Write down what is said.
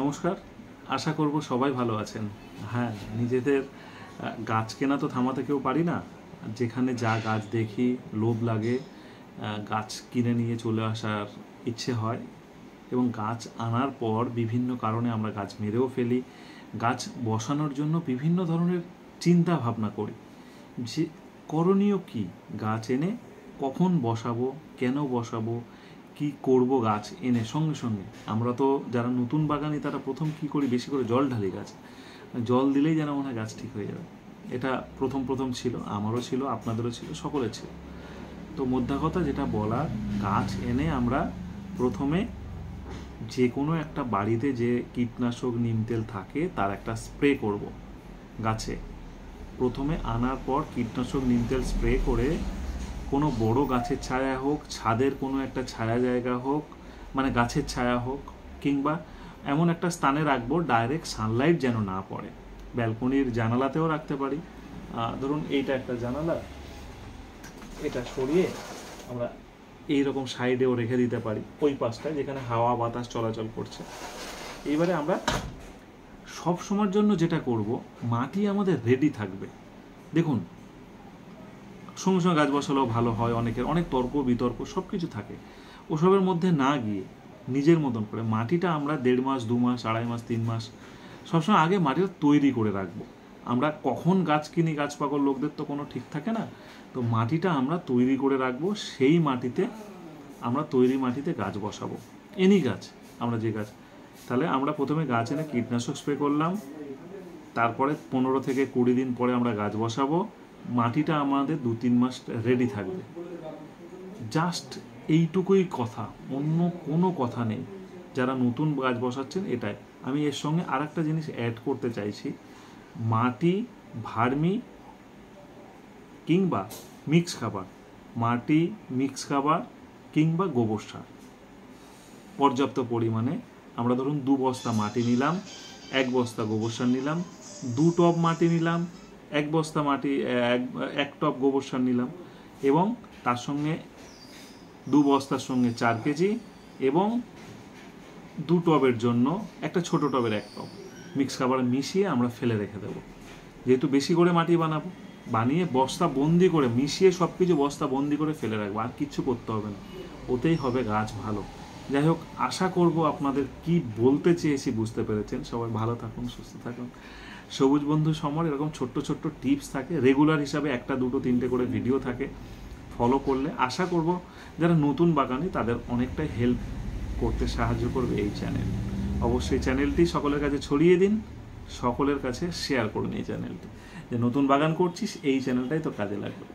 নমস্কার, আশা করব সবাই ভালো আছেন। হ্যাঁ, নিজেদের গাছ কেনা তো থামাতে কেউ পারি না। যেখানে যা গাছ দেখি লোভ লাগে, গাছ কিনে নিয়ে চলে আসার ইচ্ছে হয় এবং গাছ আনার পর বিভিন্ন কারণে আমরা গাছ মেরেও ফেলি। গাছ বসানোর জন্য বিভিন্ন ধরনের চিন্তা ভাবনা করি যে করণীয় কী, গাছ এনে কখন বসাবো, কেন বসাবো, কি করব গাছ এনে। সঙ্গে সঙ্গে আমরা তো যারা নতুন বাগানি তারা প্রথম কি করি, বেশি করে জল ঢালি গাছ। জল দিলেই যেন মনে হয় গাছ ঠিক হয়ে যাবে। এটা প্রথম ছিল, আমারও ছিল, আপনাদেরও ছিল, সকলের ছিল। তো মোদ্দা কথা যেটা বলার, গাছ এনে আমরা প্রথমে যে কোনো একটা বাড়িতে যে কীটনাশক নিম তেল থাকে তার একটা স্প্রে করব গাছে। প্রথমে আনার পর কীটনাশক নিম তেল স্প্রে করে কোনো বড় গাছের ছায়া হোক, ছাদের কোনো একটা ছায়া জায়গা হোক, মানে গাছের ছায়া হোক, কিংবা এমন একটা স্থানে রাখবো ডাইরেক্ট সানলাইট যেন না পড়ে। ব্যালকনির জানালাতেও রাখতে পারি। ধরুন এইটা একটা জানালা, এটা সরিয়ে আমরা এইরকম সাইডেও রেখে দিতে পারি, ওই পাশটায় যেখানে হাওয়া বাতাস চলাচল করছে। এইবারে আমরা সব সময়ের জন্য যেটা করব, মাটি আমাদের রেডি থাকবে। দেখুন, সঙ্গে সঙ্গে গাছ বসালেও ভালো হয়, অনেকের অনেক তর্ক বিতর্ক সব কিছু থাকে। ওসবের মধ্যে না গিয়ে নিজের মতন করে মাটিটা আমরা 1.5 মাস, 2 মাস, 2.5 মাস, 3 মাস সবসময় আগে মাটিটা তৈরি করে রাখবো। আমরা কখন গাছ কিনি, গাছ পাগল লোকদের তো কোনো ঠিক থাকে না। তো মাটিটা আমরা তৈরি করে রাখবো, সেই মাটিতে আমরা তৈরি মাটিতে গাছ বসাবো। এনি গাছ, আমরা যে গাছ। তাহলে আমরা প্রথমে গাছ এনে কীটনাশক স্প্রে করলাম, তারপরে 15 থেকে 20 দিন পরে আমরা গাছ বসাবো। মাটিটা আমাদের 2-3 মাস রেডি থাকবে। জাস্ট এইটুকুই কথা, অন্য কোনো কথা নেই। যারা নতুন গাছ বসাচ্ছেন এটাই। আমি এর সঙ্গে আর একটা জিনিস অ্যাড করতে চাইছি, মাটি, ভার্মি কিংবা মিক্স খাবার, মাটি, মিক্স খাবার কিংবা গোবর সার পর্যাপ্ত পরিমাণে। আমরা ধরুন 2 বস্তা মাটি নিলাম, 1 বস্তা গোবর সার নিলাম, 2 টব মাটি নিলাম, 1 বস্তা মাটি, 1 টব গোবর সার নিলাম, এবং তার সঙ্গে 2 বস্তার সঙ্গে 4 কেজি, এবং 2 টবের জন্য একটা ছোট টবের 1 টব মিক্স খাবার মিশিয়ে আমরা ফেলে রেখে দেবো। যেহেতু বেশি করে মাটি বানাবো, বানিয়ে বস্তা বন্দি করে মিশিয়ে সব কিছু বস্তা বন্দি করে ফেলে রাখবো। আর কিচ্ছু করতে হবে না, ওতেই হবে গাছ ভালো। যাই হোক, আশা করব আপনাদের কি বলতে চেয়েছি বুঝতে পেরেছেন। সবাই ভালো থাকুন, সুস্থ থাকুন। সবুজ বন্ধু সমর এরকম ছোট্ট ছোট্ট টিপস থাকে, রেগুলার হিসাবে 1, 2, 3টে করে ভিডিও থাকে। ফলো করলে আশা করব যারা নতুন বাগানি তাদের অনেকটাই হেল্প করতে সাহায্য করবে এই চ্যানেল। অবশ্যই চ্যানেলটি সকলের কাছে ছড়িয়ে দিন, সকলের কাছে শেয়ার করুন এই চ্যানেলটি। যে নতুন বাগান করছিস, এই চ্যানেলটাই তো কাজে লাগবে।